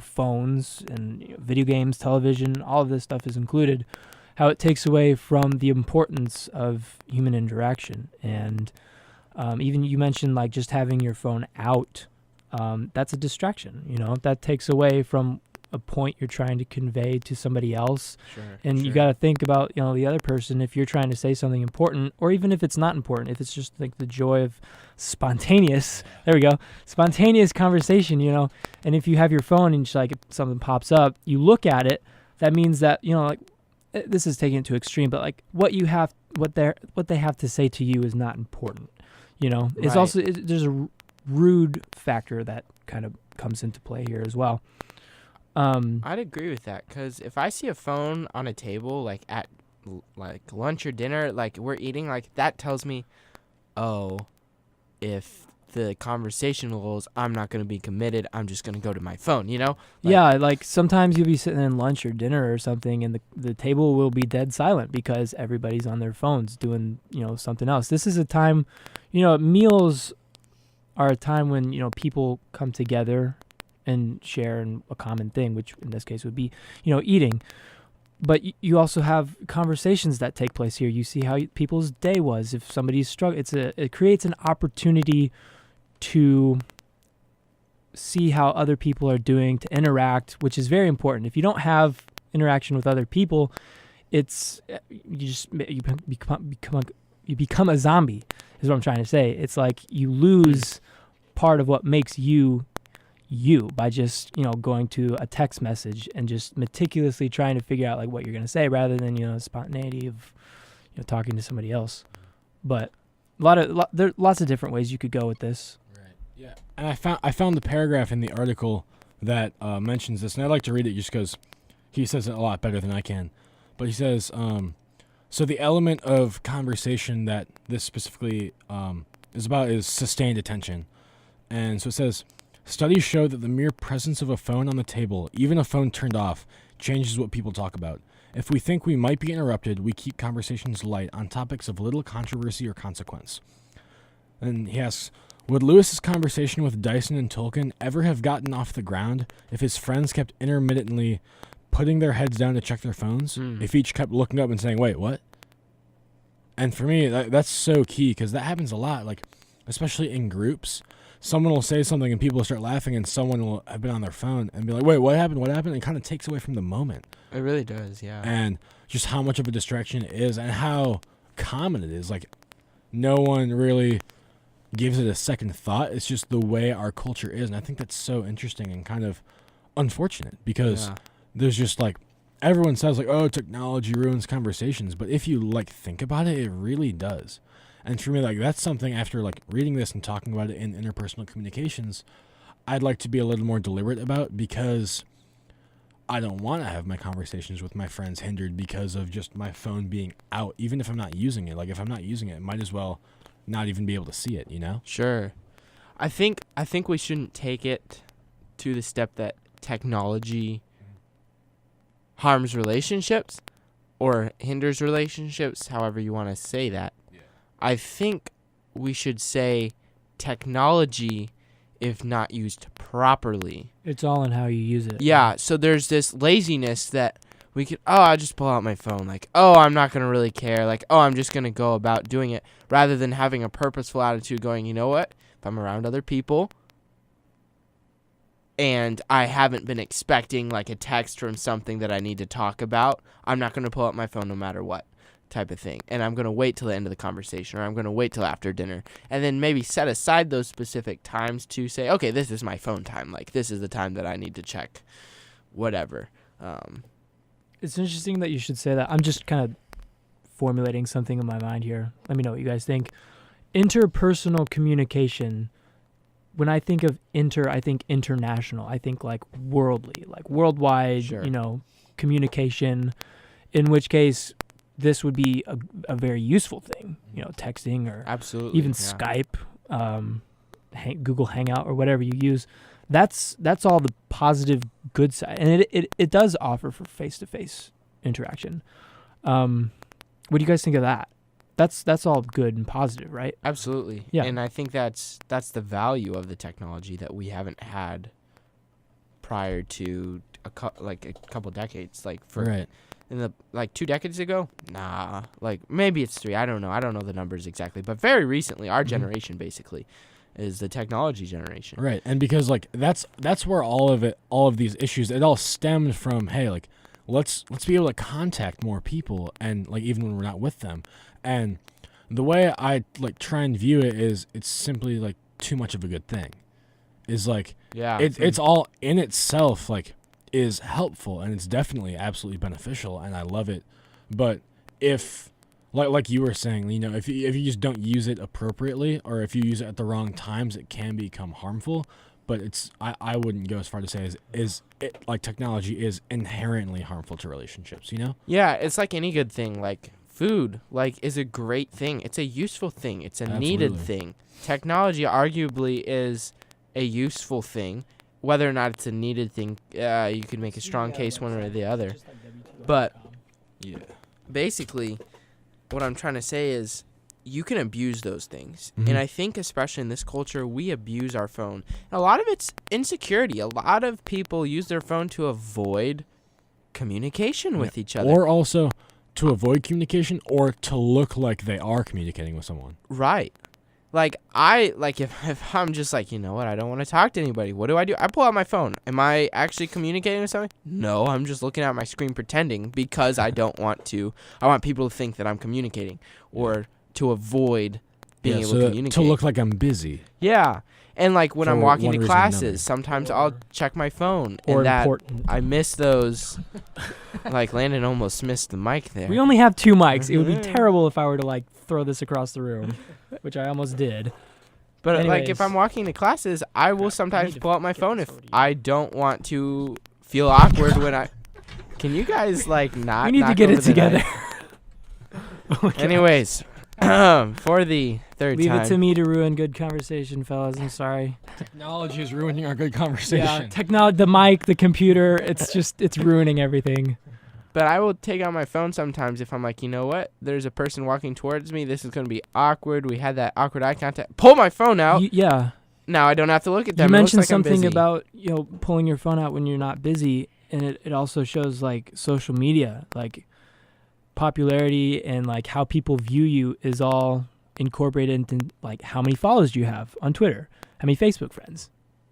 phones and video games, television, all of this stuff is included, how it takes away from the importance of human interaction. And even you mentioned, like, just having your phone out, that's a distraction, that takes away from a point you're trying to convey to somebody else. Sure. And you got to think about, the other person, if you're trying to say something important, or even if it's not important, if it's just like the joy of spontaneous conversation, and if you have your phone and just, like, if something pops up, you look at it, that means that, like, this is taking it to extreme, but, like, what they have to say to you is not important. It's Right. also, there's a rude factor that kind of comes into play here as well. I'd agree with that, because if I see a phone on a table, like at lunch or dinner, like we're eating, like that tells me, oh, if the conversation goes, I'm not going to be committed. I'm just going to go to my phone, you know? Yeah, like sometimes you'll be sitting in lunch or dinner or something, and the table will be dead silent because everybody's on their phones doing, something else. This is a time, meals are a time when, people come together and share a common thing, which in this case would be, eating. But you also have conversations that take place here. You see how people's day was. If somebody's struggling, it creates an opportunity to see how other people are doing, to interact, which is very important. If you don't have interaction with other people, you become a zombie, is what I'm trying to say. It's like you lose part of what makes you by just going to a text message and just meticulously trying to figure out like what you're going to say rather than spontaneity of talking to somebody else. But there are lots of different ways you could go with this. Right. Yeah. And I found the paragraph in the article that mentions this, and I'd like to read it just because he says it a lot better than I can. But he says, so the element of conversation that this specifically is about is sustained attention. And so it says, studies show that the mere presence of a phone on the table, even a phone turned off, changes what people talk about. If we think we might be interrupted, we keep conversations light on topics of little controversy or consequence. And he asks, would Lewis's conversation with Dyson and Tolkien ever have gotten off the ground if his friends kept intermittently putting their heads down to check their phones? If each kept looking up and saying, wait, what? And for me, that's so key because that happens a lot, like especially in groups. Someone will say something and people will start laughing and someone will have been on their phone and be like, wait, what happened? What happened? And it kind of takes away from the moment. It really does, yeah. And just how much of a distraction it is and how common it is. Like, no one really gives it a second thought. It's just the way our culture is. And I think that's so interesting and kind of unfortunate because there's just like, everyone says like, oh, technology ruins conversations. But if you like think about it, it really does. And for me, like, that's something after like reading this and talking about it in interpersonal communications, I'd like to be a little more deliberate about because I don't want to have my conversations with my friends hindered because of just my phone being out, even if I'm not using it. Like, if I'm not using it, might as well not even be able to see it, Sure. I think we shouldn't take it to the step that technology harms relationships or hinders relationships, however you want to say that. I think we should say technology, if not used properly. It's all in how you use it. Yeah, so there's this laziness that we could, I'll just pull out my phone. Like, I'm not going to really care. Like, I'm just going to go about doing it. Rather than having a purposeful attitude going, you know what? If I'm around other people and I haven't been expecting like a text from something that I need to talk about, I'm not going to pull out my phone no matter what. Type of thing, and I'm going to wait till the end of the conversation, or I'm going to wait till after dinner, and then maybe set aside those specific times to say, okay, this is my phone time, like this is the time that I need to check whatever. It's interesting that you should say that. I'm just kind of formulating something in my mind here. Let me know what you guys think. Interpersonal communication, when I think of I think international, I think like worldly, like worldwide, Sure. Communication, in which case this would be a very useful thing, texting or Absolutely, even Skype, Google Hangout or whatever you use. That's all the positive good side, and it does offer for face-to-face interaction. What do you guys think of that? That's all good and positive, right? Absolutely. Yeah. And I think that's the value of the technology that we haven't had prior to a couple decades, like for Right. in the 2 decades ago. Nah, like maybe it's 3. I don't know the numbers exactly, but very recently, our generation basically is the technology generation. Right. And because like that's where all of these issues, it all stemmed from, hey, like let's be able to contact more people and like even when we're not with them. And the way I like try and view it is it's simply like too much of a good thing. Is like it's all in itself like is helpful and it's definitely absolutely beneficial and I love it. But if like you were saying, if you just don't use it appropriately or if you use it at the wrong times, it can become harmful. But it's I wouldn't go as far to say is it like technology is inherently harmful to relationships, Yeah, it's like any good thing. Like food, like, is a great thing. It's a useful thing. It's a needed Absolutely. thing. Technology arguably is a useful thing. Whether or not it's a needed thing, you could make a strong case one way or the other. But Yeah. basically, what I'm trying to say is you can abuse those things. Mhm. And I think especially in this culture, we abuse our phone. And a lot of it's insecurity. A lot of people use their phone to avoid communication with each other. Or also to avoid communication or to look like they are communicating with someone. Right. Like, if I'm just like, you know what, I don't want to talk to anybody, what do? I pull out my phone. Am I actually communicating with somebody? No, I'm just looking at my screen pretending because I don't want to. I want people to think that I'm communicating or to avoid being able to communicate. To look like I'm busy. Yeah. And, like, when I'm For walking one to reason or another. classes, sometimes I'll check my phone. Or And that important. I miss those. Like, Landon almost missed the mic there. We only have 2 mics. It would be terrible if I were to like throw this across the room, which I almost did. But like, Anyways. if I'm walking to classes, I will need sometimes to pull out my get phone this if over to you. I don't want to feel awkward when I. Can you guys like not? We need to knock get over it the together. knife? Oh my God. Anyways, for the third Leave time. it to me to ruin good conversation, fellas. I'm sorry. Technology is ruining our good conversation. Yeah, technology, the mic, the computer, it's ruining everything. But I will take out my phone sometimes if I'm like, you know what? There's a person walking towards me. This is going to be awkward. We had that awkward eye contact. Pull my phone out. Yeah. Now I don't have to look at them. You It looks mentioned like I'm something busy. about, pulling your phone out when you're not busy, and it also shows like social media, like popularity and like how people view you is all incorporated into like how many followers you have on Twitter, how many Facebook friends,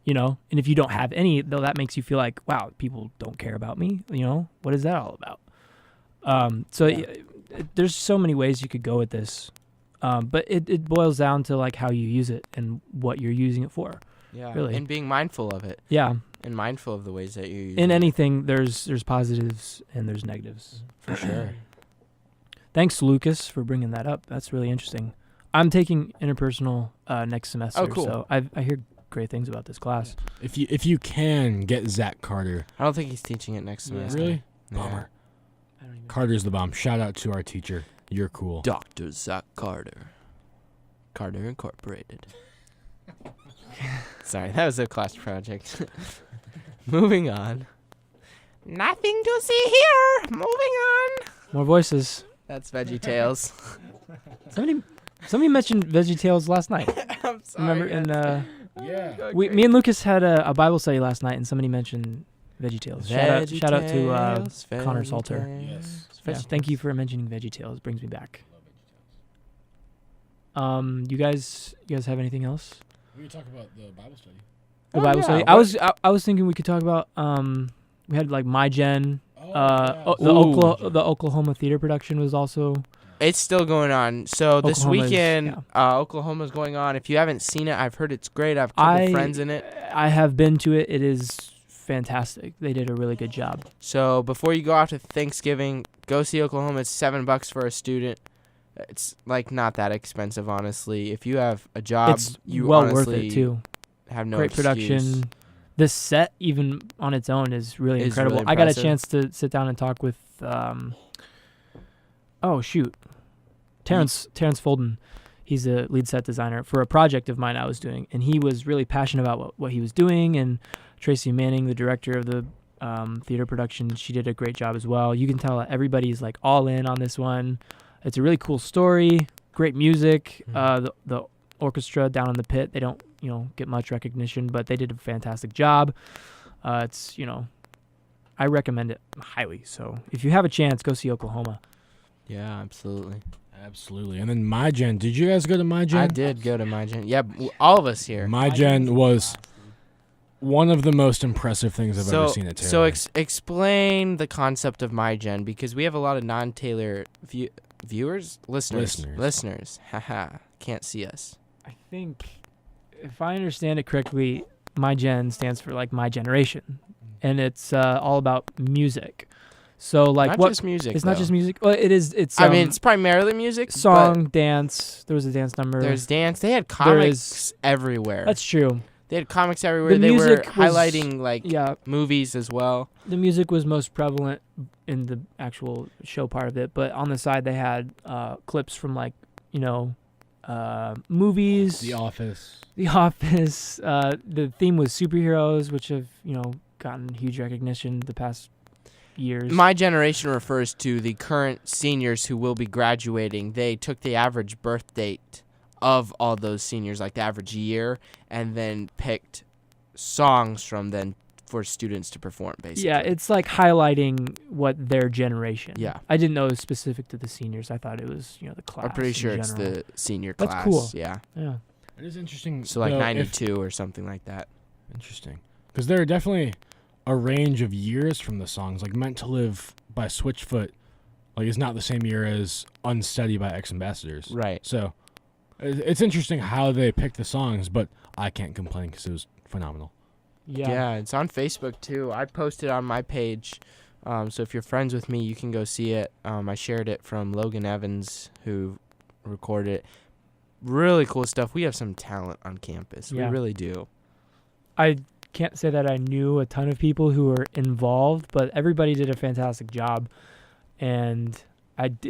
and if you don't have any, though, that makes you feel like, wow, people don't care about me. What is that all about? There's so many ways you could go with this. But it boils down to like how you use it and what you're using it for. Yeah. really. And being mindful of it Yeah. and mindful of the ways that you're using In it. anything, there's positives and there's negatives. For sure. Thanks, Lucas, for bringing that up. That's really interesting. I'm taking interpersonal next semester. Oh, cool. So I hear great things about this class. If you can get Zach Carter. I don't think he's teaching it next semester. Really? Yeah. Bummer. Carter's the bomb. Shout out to our teacher. You're cool. Dr. Zach Carter. Carter Incorporated. Sorry, that was a class project. Moving on. Nothing to see here. Moving on. More voices. That's Veggie Tales. Somebody mentioned VeggieTales last night. I'm sorry. Remember? And Yeah. me and Lucas had a Bible study last night, and somebody mentioned VeggieTales. Shout out to Connor Salter. Yes. Yeah, thank you for mentioning VeggieTales. Brings me back. You guys have anything else? We can talk about the Bible study. The Oh, Bible yeah. study. I was thinking we could talk about we had like MyGen. The Oklahoma theater production was also. It's still going on. So this Oklahoma's- weekend, Oklahoma's going on. If you haven't seen it, I've heard it's great. I have a couple friends in it. I have been to it. It is fantastic. They did a really good job. So before you go out to Thanksgiving, go see Oklahoma. It's $7 for a student. It's like not that expensive, honestly. If you have a job, It's you well honestly worth it too. have no Great excuse. production. This set, even on its own, is really Is incredible. really I got a impressive. chance to sit down and talk with Terrence Folden. He's a lead set designer for a project of mine I was doing, and he was really passionate about what he was doing. And Tracy Manning, the director of the theater production, she did a great job as well. You can tell that everybody's like all in on this one. It's a really cool story, great music. The orchestra down in the pit, they don't get much recognition, but they did a fantastic job. It's I recommend it highly. So if you have a chance, go see Oklahoma. Yeah, absolutely. Absolutely. And then MyGen. Did you guys go to MyGen? I did go to MyGen. Yeah, all of us here. MyGen was one of the most impressive things I've ever seen at Taylor. So explain the concept of MyGen, because we have a lot of non-Taylor viewers, listeners. Haha, can't see us. I think, if I understand it correctly, MyGen stands for like my generation, and it's all about music. So like Not just music. It's though. not just music. Well, it is. It's. I mean, it's primarily music. song, dance. There was a dance number. There's dance. They had There comics is- everywhere. That's true. They had comics everywhere. The They were music was- highlighting like Yeah, movies as well. the music was most prevalent in the actual show part of it, but on the side they had clips from like, movies. The Office. The Office. The theme was superheroes, which have gotten huge recognition the past years. My generation refers to the current seniors who will be graduating. They took the average birth date of all those seniors, like the average year, and then picked songs from then for students to perform, basically. Yeah, it's like highlighting what their generation. Yeah. I didn't know it was specific to the seniors. I thought it was the class. I'm pretty in sure it's general. the senior That's class. cool. Yeah. Yeah. It is interesting. So like though, 92 or something like that. Interesting. Because there are definitely a range of years from the songs. Like Meant to Live by Switchfoot, like it's not the same year as Unsteady by Ex Ambassadors. Right. So it's interesting how they pick the songs, but I can't complain because it was phenomenal. Yeah, it's on Facebook too. I posted on my page. So if you're friends with me, you can go see it. I shared it from Logan Evans, who recorded it. Really cool stuff. We have some talent on campus. Yeah. We really do. I can't say that I knew a ton of people who were involved, but everybody did a fantastic job. And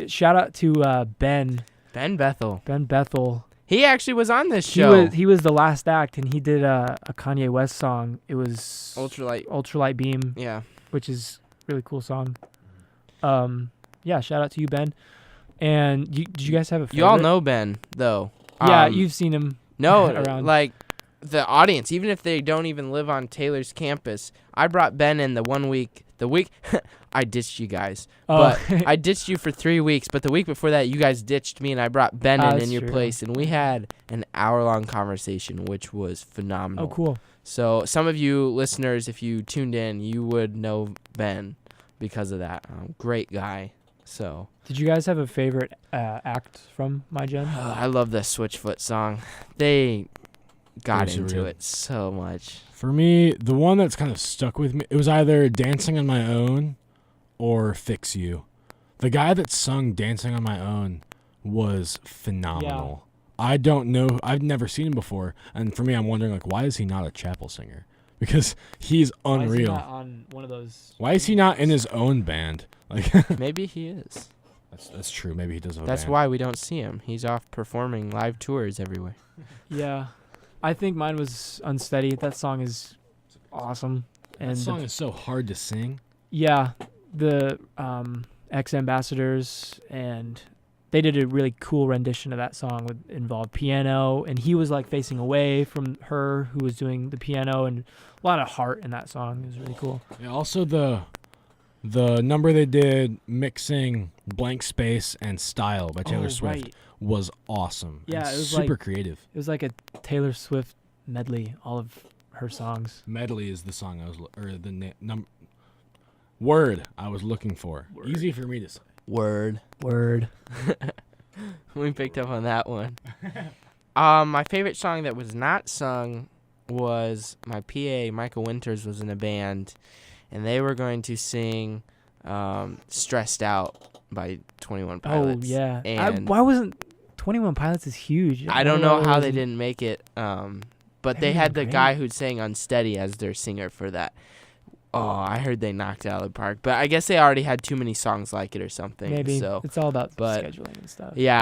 shout out to Ben Bethel. Bethel. He actually was on this show. He was the last act, and he did a Kanye West song. It was Ultralight Beam, Yeah. which is a really cool song. Yeah, shout out to you, Ben. And did you guys have a favorite? You all know Ben, though. Yeah, you've seen him. No, around. like the audience, even if they don't even live on Taylor's campus, I brought Ben in the week I ditched you guys. Oh. But I ditched you for 3 weeks, but the week before that you guys ditched me and I brought Ben in That's your true. place and we had an hour-long conversation, which was phenomenal. Oh, cool. So some of you listeners, if you tuned in, you would know Ben because of that. Great guy. So Did you guys have a favorite act from My Gen? I love the Switchfoot song. They got Very into surreal. it so much. For me, the one that's kind of stuck with me, it was either Dancing on My Own or Fix You. The guy that sung Dancing on My Own was phenomenal. I don't know. I've never seen him before. And for me, I'm wondering, like, why is he not a chapel singer? Because he's unreal. Why is he not on one of those? Why is he not in his own band? Like, Maybe he is. that's true. Maybe he does have a That's band. why we don't see him. He's off performing live tours everywhere. Yeah. I think mine was Unsteady. That song is awesome. That And song is so hard to sing. yeah, the Ex Ambassadors, and they did a really cool rendition of that song with involved piano, and he was like facing away from her who was doing the piano, and a lot of heart in that song. It was really cool. Yeah, also the number they did mixing Blank Space and Style by Taylor Swift Right. was awesome. Yeah, and it was super like- creative. It was like a Taylor Swift medley, all of her songs. Medley is the song I was word I was looking for. Word. Easy for me to say. Word. Word. We picked up on that one. My favorite song that was not sung was my PA, Michael Winters, was in a band, and they were going to sing Stressed Out by 21 Pilots. Oh, yeah. And why wasn't 21 Pilots is huge. I don't know how they wasn't- didn't make it, but they They had were the great. guy who'd sang Unsteady as their singer for that. Oh, I heard they knocked it out of the park, but I guess they already had too many songs like it or something. Maybe. So It's all about but- scheduling and stuff. yeah,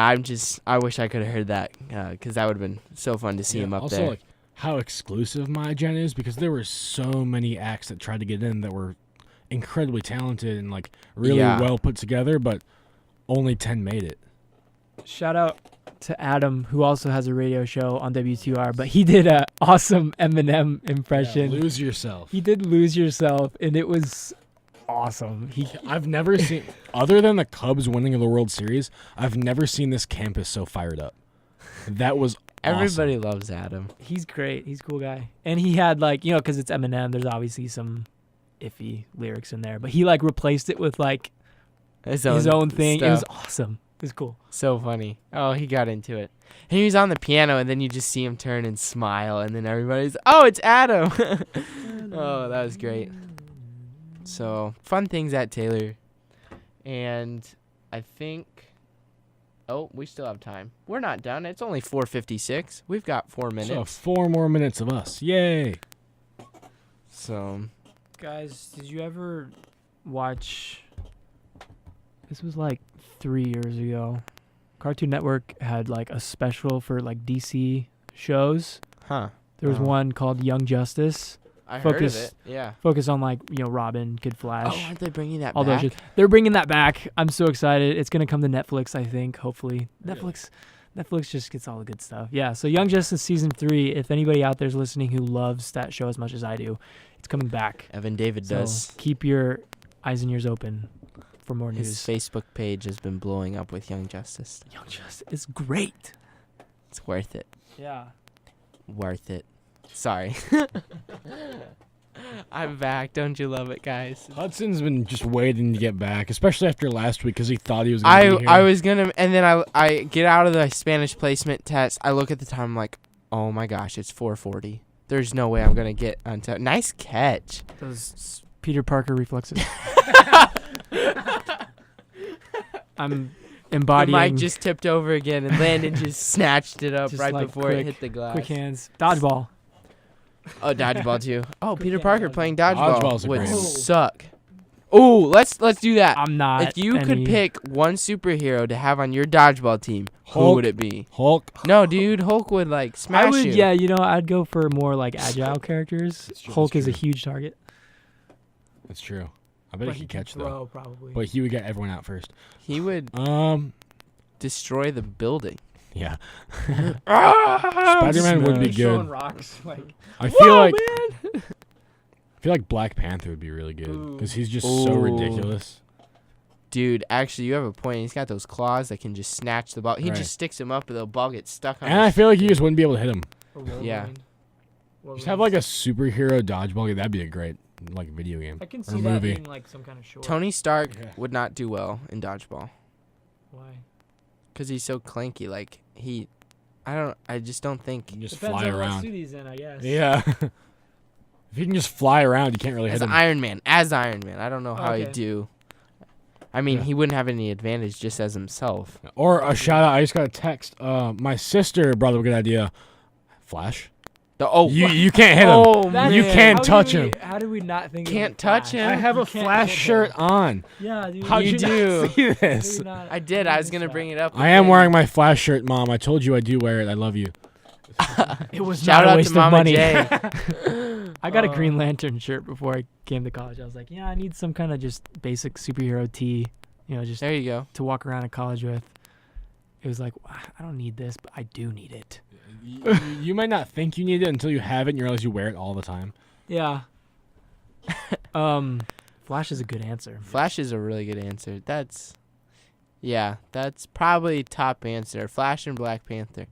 I wish I could have heard that because that would have been so fun to see him up also, there. like how exclusive My Gen is, because there were so many acts that tried to get in that were incredibly talented and like really Yeah. well put together, but only 10 made it. Shout out to Adam, who also has a radio show on WTR, but he did a awesome Eminem impression. Yeah, Lose Yourself. He did Lose Yourself, and it was awesome. I've never seen, other than the Cubs winning the World Series, I've never seen this campus so fired up. That was awesome. Everybody loves Adam. He's great. He's a cool guy. And he had like, because it's Eminem, there's obviously some iffy lyrics in there, but he like replaced it with like his own thing. It was stuff. awesome. It was cool. So funny. Oh, he got into it. And he was on the piano, and then you just see him turn and smile, and then everybody's, oh, it's Adam. Oh, that was great. So, fun things at Taylor. And I think Oh, we still have time. We're not done. It's only 4:56. We've got 4 minutes. So 4 more minutes of us. Yay. So, Guys, did you ever watch? This was like 3 years ago. Cartoon Network had like a special for like DC shows. huh. There was one called Young Justice. I heard of Focus- it. Yeah. Focus on like, Robin, Kid Oh, Flash. aren't they bringing that all back? those shit. They're bringing that back. I'm so excited. It's gonna come to Netflix, I think. Hopefully, Netflix just gets all the good stuff. Yeah. So Young Justice season 3. If anybody out there's listening who loves that show as much as I do, it's coming back. Evan David So does. keep your eyes and ears open for more His news. Facebook page has been blowing up with Young Justice. Young Justice is great. It's worth it. Yeah. Worth it. Sorry. I'm back. Don't you love it, guys? Hudson's been just waiting to get back, especially after last week because he thought he was going to be here. I was gonna, and then I get out of the Spanish placement test. I look at the time, I'm like, oh my gosh, it's 4:40. There's no way I'm gonna get on time. Nice catch. Those Peter Parker reflexes. I'm The embodying mic just tipped over again, and Landon just snatched it up Just right like before it quick- hit the glass. quick hands. Dodgeball. Oh, dodgeball too. Oh, Quick Peter hand Parker dodgeball. playing dodgeball Dodgeball's a would great one. suck. Oh, let's do that. I'm not. If you could any- pick one superhero to have on your dodgeball team, who Hulk. would it be? Hulk. No, dude, Hulk would like smash I would, you. yeah, I'd go for more like agile characters. That's true, Hulk that's is a true. huge target. That's true. I bet he could catch though. throw, probably. But he would get everyone out first. He would destroy the building. Yeah. Ah! Spider-Man would be Throwing good. rocks. Like, I feel like man. I feel like Black Panther would be really good Ooh. because he's just so Ooh. ridiculous. Dude, actually, you have a point. He's got those claws that can just snatch the ball. He Right. just sticks him up, and the ball gets stuck on. And I his feel like you just wouldn't be able to hit him. Yeah. Just have like a superhero dodgeball game. That'd be a great like video game. I can or see that movie. being like some kind of short. Tony Stark Yeah. would not do well in dodgeball Why? because he's so clanky. Like I just don't think. You can just Depends fly on what around. suit he's in, I guess. Yeah. If you can just fly around, you can't really hit As him. Iron Man, I don't know how he'd Okay. do. I mean, Yeah. he wouldn't have any advantage just as himself. Or a shout out. I just got a text. My sister brought up a good idea. Flash. You can't hit him. Oh, That- You man. can't how touch did we- him. How did we not think? Can't of touch Flash? him. I have a You can't Flash hit him. shirt on. Yeah, dude. How'd You you do. not see this? I did. I was gonna bring it up. I am wearing my Flash shirt, Mom. I told you I do wear it. I love you. It was Shout not a out waste to of Mama money. Jay. I got a Green Lantern shirt before I came to college. I was like, I need some kind of just basic superhero tee, just There you go. to walk around in college with. It was like, I don't need this, but I do need it. You might not think you need it until you have it and you realize you wear it all the time. Yeah. Flash is a good answer. Flash is a really good answer. That's probably top answer. Flash and Black Panther.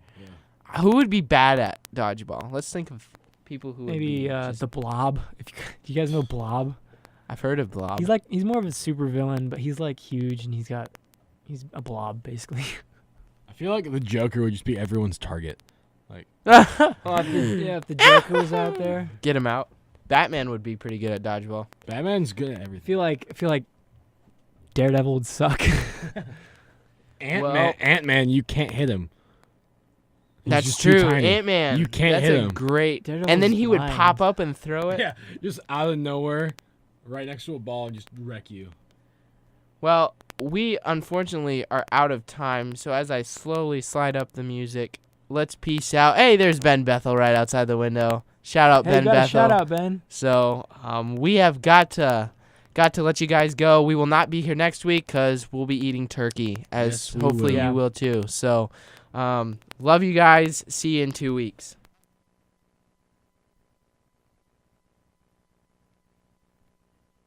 Who would be bad at dodgeball? Let's think of people who Maybe would be just- the Blob. Do you guys know Blob? I've heard of Blob. He's more of a super villain, but he's like huge and he's a blob basically. I feel like the Joker would just be everyone's target. Yeah, if the Joker was out there. Get him out. Batman would be pretty good at dodgeball. Batman's good at I everything. feel like Daredevil would suck. Ant-Man, you can't hit him. He's That's just too true. tiny. Ant-Man. You can't That's hit a him. great. Daredevil's And then he would blind. pop up and throw it. Yeah, just out of nowhere, right next to a ball and just wreck you. Well, we unfortunately are out of time, so as I slowly slide up the music, let's peace out. Hey, there's Ben Bethel right outside the window. Shout out Hey, Ben you got a Bethel. shout out, Ben. So we have got to let you guys go. We will not be here next week because we'll be eating turkey, as Yes, we hopefully will. Yeah. you will too. So love you guys. See you in 2 weeks.